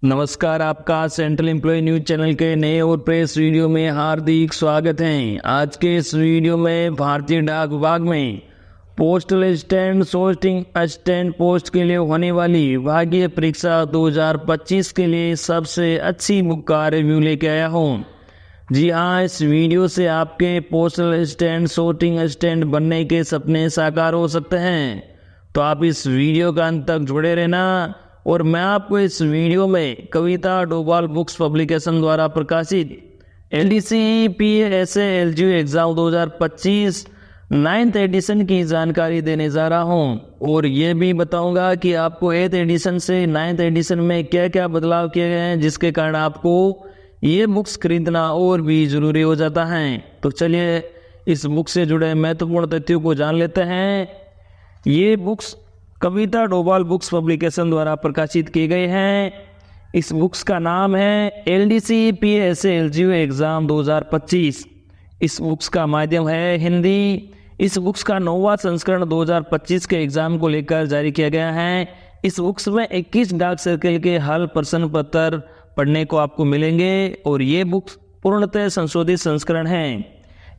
नमस्कार, आपका central employ news channel के नए और प्रेस वीडियो में हार्दिक स्वागत है। आज के इस वीडियो में भारतीय डाक विभाग में postal assistant sorting assistant post के लिए होने वाली विभागीय परीक्षा 2025 के लिए सबसे अच्छी बुक का रिव्यू लेके आया हूँ। जी हाँ, इस वीडियो से आपके पोस्टल असिस्टेंट सोर्टिंग असिस्टेंट बनने के सपने साकार हो सकते हैं, तो आप इस वीडियो का अंत तक जुड़े रहना। और मैं आपको इस वीडियो में कविता डोभाल बुक्स पब्लिकेशन द्वारा प्रकाशित LDC PSA LGU exam 2025 9th edition की जानकारी देने जा रहा हूं, और ये भी बताऊंगा कि आपको 8th एडिशन से 9th एडिशन में क्या क्या बदलाव किए गए हैं, जिसके कारण आपको ये बुक्स खरीदना और भी ज़रूरी हो जाता है। तो चलिए इस बुक से जुड़े महत्वपूर्ण तथ्यों को जान लेते हैं। ये बुक्स कविता डोभाल बुक्स पब्लिकेशन द्वारा प्रकाशित किए गए हैं। इस बुक्स का नाम है LDC PSA LGU एग्जाम 2025। इस बुक्स का माध्यम है हिंदी। इस बुक्स का 9वां संस्करण 2025 के एग्जाम को लेकर जारी किया गया है। इस बुक्स में 21 डाक सर्कल के हल प्रश्न पत्र पढ़ने को आपको मिलेंगे, और ये बुक्स पूर्णतः संशोधित संस्करण हैं।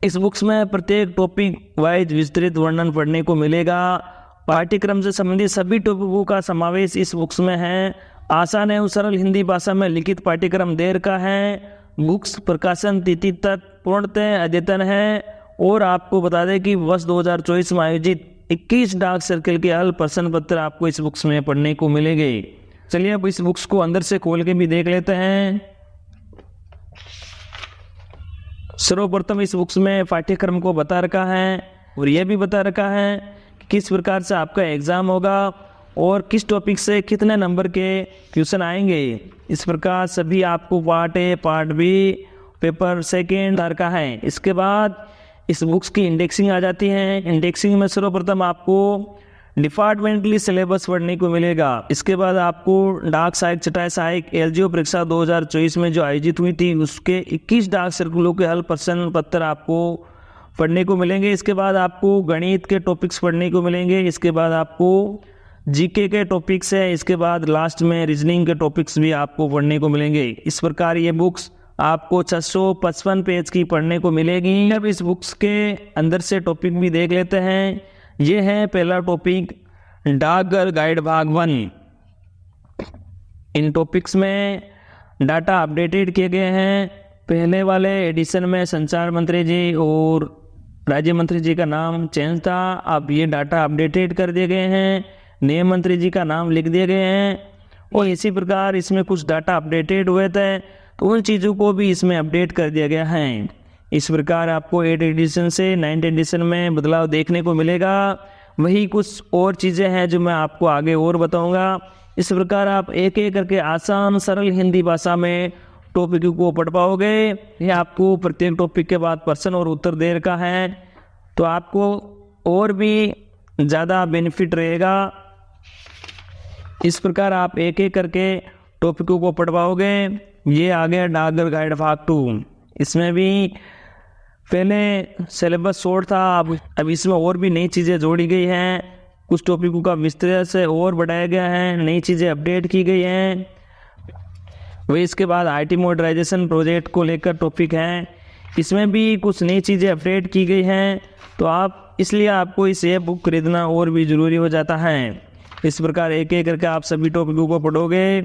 इस बुक्स में प्रत्येक टॉपिक वाइज विस्तृत वर्णन पढ़ने को मिलेगा। पाठ्यक्रम से संबंधित सभी टॉपिकों का समावेश इस बुक्स में है। आसान एवं सरल हिंदी भाषा में लिखित पाठ्यक्रम देर का है। बुक्स प्रकाशन तिथि तक पूर्णतः अद्यतन है। और आपको बता दें कि वर्ष 2024 में आयोजित 21 डाक सर्कल के हल प्रश्न पत्र आपको इस बुक्स में पढ़ने को मिलेंगे। चलिए अब इस बुक्स को अंदर से खोल के भी देख लेते हैं। सर्वप्रथम इस बुक्स में पाठ्यक्रम को बता रखा है, और यह भी बता रखा है किस प्रकार से आपका एग्जाम होगा और किस टॉपिक से कितने नंबर के क्वेश्चन आएंगे। इस प्रकार सभी आपको part A part B paper second का है। इसके बाद इस बुक्स की इंडेक्सिंग आ जाती है। इंडेक्सिंग में सर्वप्रथम आपको डिपार्टमेंटली सिलेबस पढ़ने को मिलेगा। इसके बाद आपको डाक सहायक छठाई सहायक LGU परीक्षा 2024 में जो आयोजित हुई थी उसके 21 डाक सर्कुलों के हल प्रश्न पत्र आपको पढ़ने को मिलेंगे। इसके बाद आपको गणित के टॉपिक्स पढ़ने को मिलेंगे। इसके बाद आपको GK के टॉपिक्स है। इसके बाद लास्ट में रीजनिंग के टॉपिक्स भी आपको पढ़ने को मिलेंगे। इस प्रकार ये बुक्स आपको 655 पेज की पढ़ने को मिलेगी। अब इस बुक्स के अंदर से टॉपिक भी देख लेते हैं। ये है पहला टॉपिक डाकघर गाइड भाग 1। इन टॉपिक्स में डाटा अपडेटेड किए गए हैं। पहले वाले एडिशन में संचार मंत्री जी और राज्य मंत्री जी का नाम चेंज था, अब ये डाटा अपडेटेड कर दिए गए हैं। नए मंत्री जी का नाम लिख दिए गए हैं, और इसी प्रकार इसमें कुछ डाटा अपडेटेड हुए थे, तो उन चीज़ों को भी इसमें अपडेट कर दिया गया है। इस प्रकार आपको 8 एडिशन से 9th एडिशन में बदलाव देखने को मिलेगा। वही कुछ और चीज़ें हैं जो मैं आपको आगे और बताऊंगा। इस प्रकार आप एक एक करके आसान सरल हिंदी भाषा में टॉपिक को पढ़ पाओगे। ये आपको प्रत्येक टॉपिक के बाद प्रश्न और उत्तर देर का है, तो आपको और भी ज़्यादा बेनिफिट रहेगा। इस प्रकार आप एक एक करके टॉपिकों को पढ़ पाओगे। ये आ गया डाकघर गाइड भाग 2। इसमें भी पहले सिलेबस शॉर्ट था, अब इसमें और भी नई चीज़ें जोड़ी गई हैं। कुछ टॉपिकों का विस्तार से और बढ़ाया गया है, नई चीज़ें अपडेट की गई हैं। वही इसके बाद IT मॉडर्नाइजेशन प्रोजेक्ट को लेकर टॉपिक है, इसमें भी कुछ नई चीज़ें अपडेट की गई हैं, तो आप इसलिए आपको इस ये बुक खरीदना और भी ज़रूरी हो जाता है। इस प्रकार एक एक करके आप सभी टॉपिकों को पढ़ोगे।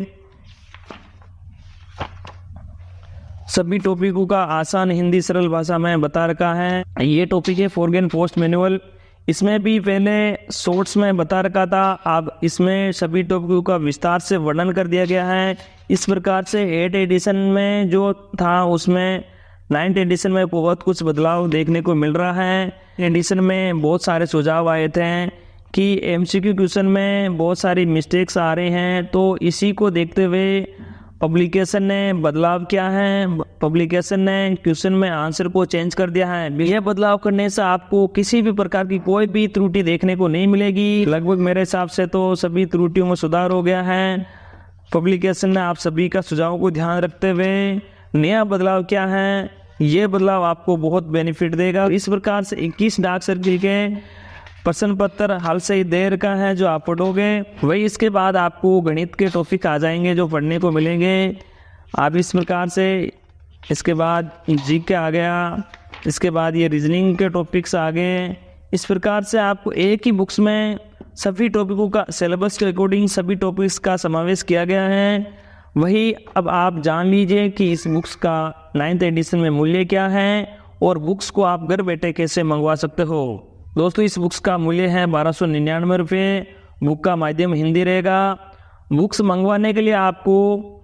सभी टॉपिकों का आसान हिंदी सरल भाषा में बता रखा है। ये टॉपिक है फॉरगेन पोस्ट मैनुअल। इसमें भी पहले शॉर्ट्स में बता रखा था, अब इसमें सभी टॉपिकों का विस्तार से वर्णन कर दिया गया है। इस प्रकार से 8 एडिशन में जो था उसमें 9th एडिशन में बहुत कुछ बदलाव देखने को मिल रहा है। एडिशन में बहुत सारे सुझाव आए थे कि MCQ क्वेश्चन में बहुत सारी मिस्टेक्स आ रहे हैं, तो इसी को देखते हुए पब्लिकेशन ने बदलाव किया है। पब्लिकेशन ने क्वेश्चन में आंसर को चेंज कर दिया है। यह बदलाव करने से आपको किसी भी प्रकार की कोई भी त्रुटि देखने को नहीं मिलेगी। लगभग मेरे हिसाब से तो सभी त्रुटियों में सुधार हो गया है। पब्लिकेशन ने आप सभी का सुझाव को ध्यान रखते हुए नया बदलाव किया है। ये बदलाव आपको बहुत बेनिफिट देगा। इस प्रकार से 21 डाक सर्किल के प्रश्न पत्र हाल से ही दे रखा है जो आप पढ़ोगे। वही इसके बाद आपको गणित के टॉपिक आ जाएंगे जो पढ़ने को मिलेंगे। आप इस प्रकार से, इसके बाद जीके आ गया, इसके बाद ये रीजनिंग के टॉपिक्स आ गए। इस प्रकार से आपको एक ही बुक्स में सभी टॉपिकों का सिलेबस के अकॉर्डिंग सभी टॉपिक्स का समावेश किया गया है। वही अब आप जान लीजिए कि इस बुक्स का 9th एडिशन में मूल्य क्या है और बुक्स को आप घर बैठे कैसे मंगवा सकते हो। दोस्तों, इस बुक्स का मूल्य है 1299 रुपये। बुक का माध्यम हिंदी रहेगा। बुक्स मंगवाने के लिए आपको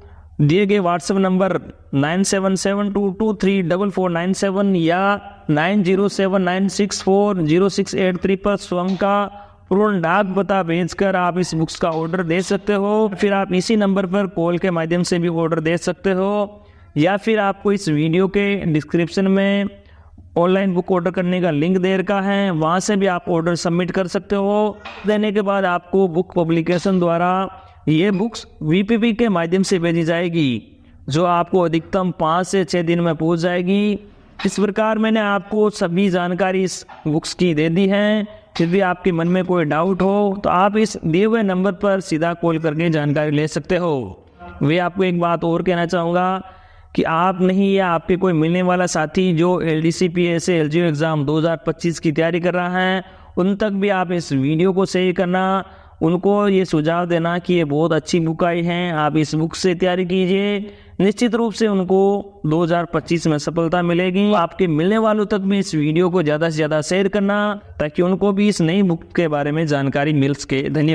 दिए गए व्हाट्सएप नंबर 9772234497 या 9079640683 पर स्वयं का पूर्ण डाक पता भेजकर आप इस बुक्स का ऑर्डर दे सकते हो। फिर आप इसी नंबर पर कॉल के माध्यम से भी ऑर्डर दे सकते हो, या फिर आपको इस वीडियो के डिस्क्रिप्शन में ऑनलाइन बुक ऑर्डर करने का लिंक दे रखा है, वहाँ से भी आप ऑर्डर सबमिट कर सकते हो। देने के बाद आपको बुक पब्लिकेशन द्वारा ये बुक्स VPP के माध्यम से भेजी जाएगी, जो आपको अधिकतम 5 से 6 दिन में पहुँच जाएगी। इस प्रकार मैंने आपको सभी जानकारी इस बुक्स की दे दी है। फिर भी आपके मन में कोई डाउट हो तो आप इस दिए हुए नंबर पर सीधा कॉल करके जानकारी ले सकते हो। वे आपको एक बात और कहना चाहूँगा कि आप नहीं या आपके कोई मिलने वाला साथी जो LDC PSA LGO एग्ज़ाम 2025 की तैयारी कर रहा है, उन तक भी आप इस वीडियो को शेयर करना, उनको ये सुझाव देना कि ये बहुत अच्छी बुक आई है, आप इस बुक से तैयारी कीजिए। निश्चित रूप से उनको 2025 में सफलता मिलेगी। आपके मिलने वालों तक भी इस वीडियो को ज़्यादा से ज़्यादा शेयर करना, ताकि उनको भी इस नई बुक के बारे में जानकारी मिल सके। धन्यवाद।